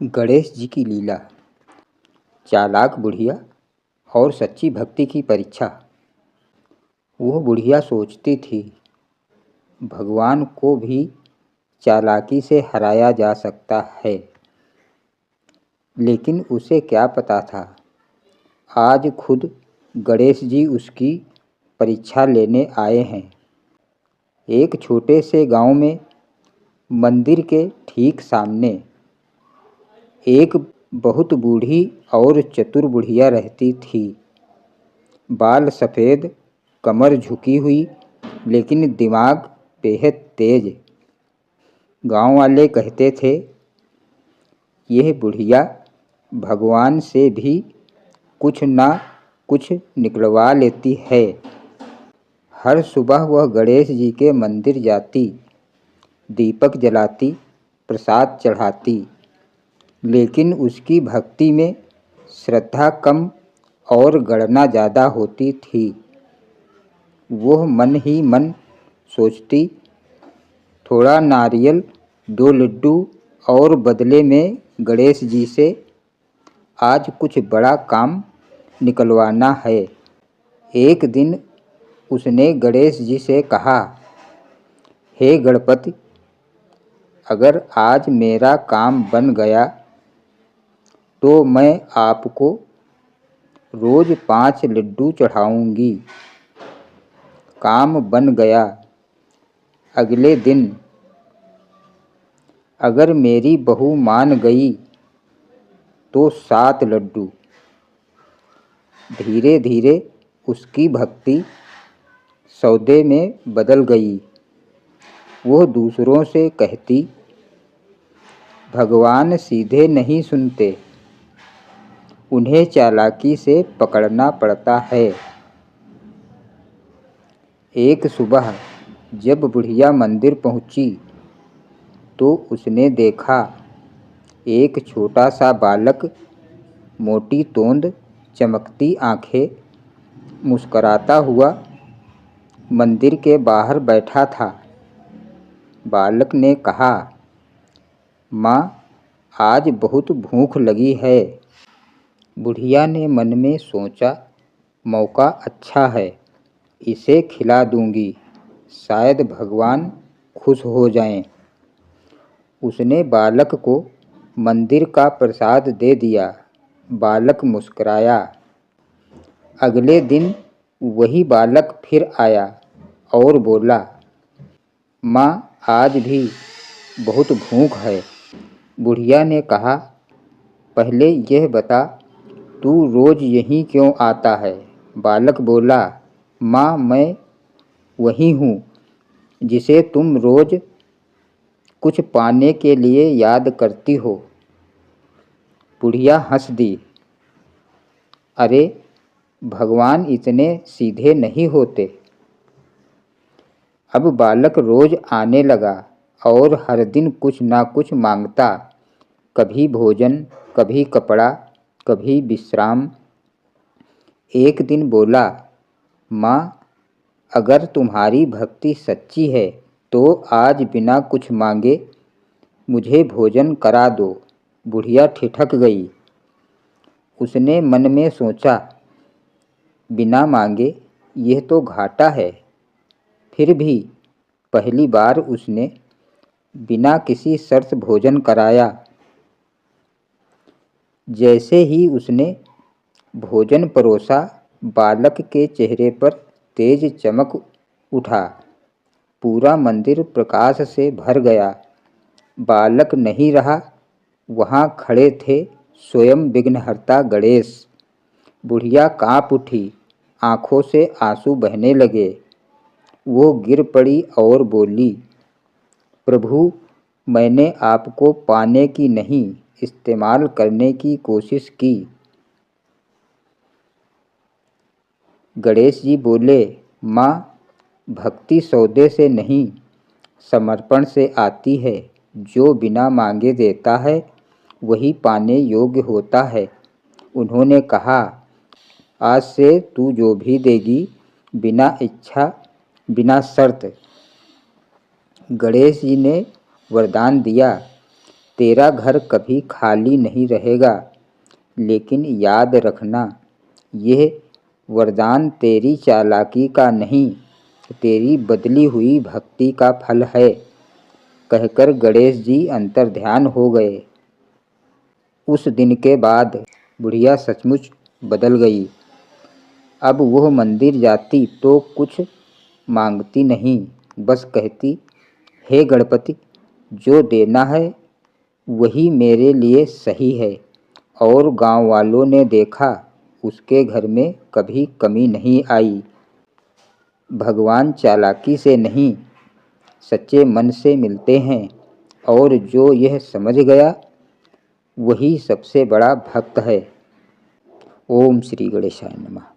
गणेश जी की लीला। चालाक बुढ़िया और सच्ची भक्ति की परीक्षा। वह बुढ़िया सोचती थी भगवान को भी चालाकी से हराया जा सकता है, लेकिन उसे क्या पता था आज खुद गणेश जी उसकी परीक्षा लेने आए हैं। एक छोटे से गांव में मंदिर के ठीक सामने एक बहुत बूढ़ी और चतुर बुढ़िया रहती थी। बाल सफ़ेद, कमर झुकी हुई, लेकिन दिमाग बेहद तेज। गांव वाले कहते थे यह बुढ़िया भगवान से भी कुछ ना कुछ निकलवा लेती है। हर सुबह वह गणेश जी के मंदिर जाती, दीपक जलाती, प्रसाद चढ़ाती, लेकिन उसकी भक्ति में श्रद्धा कम और गणना ज़्यादा होती थी। वह मन ही मन सोचती थोड़ा नारियल, 2 लड्डू और बदले में गणेश जी से आज कुछ बड़ा काम निकलवाना है। एक दिन उसने गणेश जी से कहा, हे गणपति, अगर आज मेरा काम बन गया तो मैं आपको रोज़ 5 लड्डू चढ़ाऊँगी। काम बन गया। अगले दिन अगर मेरी बहू मान गई तो 7 लड्डू। धीरे धीरे उसकी भक्ति सौदे में बदल गई। वह दूसरों से कहती, भगवान सीधे नहीं सुनते, उन्हें चालाकी से पकड़ना पड़ता है। एक सुबह जब बुढ़िया मंदिर पहुंची तो उसने देखा एक छोटा सा बालक, मोटी तोंद, चमकती आंखें, मुस्कराता हुआ मंदिर के बाहर बैठा था। बालक ने कहा, माँ, आज बहुत भूख लगी है। बुढ़िया ने मन में सोचा, मौका अच्छा है, इसे खिला दूंगी, शायद भगवान खुश हो जाएं। उसने बालक को मंदिर का प्रसाद दे दिया। बालक मुस्कुराया। अगले दिन वही बालक फिर आया और बोला, माँ, आज भी बहुत भूख है। बुढ़िया ने कहा, पहले यह बता, तू रोज़ यहीं क्यों आता है? बालक बोला, माँ, मैं वही हूँ जिसे तुम रोज़ कुछ पाने के लिए याद करती हो। बुढ़िया हंस दी, अरे, भगवान इतने सीधे नहीं होते। अब बालक रोज़ आने लगा और हर दिन कुछ ना कुछ मांगता, कभी भोजन, कभी कपड़ा, कभी विश्राम। एक दिन बोला, माँ, अगर तुम्हारी भक्ति सच्ची है तो आज बिना कुछ मांगे मुझे भोजन करा दो। बुढ़िया ठिठक गई। उसने मन में सोचा, बिना मांगे यह तो घाटा है। फिर भी पहली बार उसने बिना किसी शर्त भोजन कराया। जैसे ही उसने भोजन परोसा, बालक के चेहरे पर तेज चमक उठा। पूरा मंदिर प्रकाश से भर गया। बालक नहीं रहा, वहाँ खड़े थे स्वयं विघ्नहर्ता गणेश। बुढ़िया काँप उठी, आँखों से आंसू बहने लगे। वो गिर पड़ी और बोली, प्रभु, मैंने आपको पाने की नहीं, इस्तेमाल करने की कोशिश की। गणेश जी बोले, माँ, भक्ति सौदे से नहीं, समर्पण से आती है। जो बिना मांगे देता है वही पाने योग्य होता है। उन्होंने कहा, आज से तू जो भी देगी, बिना इच्छा, बिना शर्त। गणेश जी ने वरदान दिया, तेरा घर कभी खाली नहीं रहेगा, लेकिन याद रखना यह वरदान तेरी चालाकी का नहीं, तेरी बदली हुई भक्ति का फल है। कहकर गणेश जी अंतर्ध्यान हो गए। उस दिन के बाद बुढ़िया सचमुच बदल गई। अब वह मंदिर जाती तो कुछ मांगती नहीं, बस कहती, हे गणपति, जो देना है वही मेरे लिए सही है। और गांव वालों ने देखा, उसके घर में कभी कमी नहीं आई। भगवान चालाकी से नहीं, सच्चे मन से मिलते हैं, और जो यह समझ गया वही सबसे बड़ा भक्त है। ओम श्री गणेशाय नमः।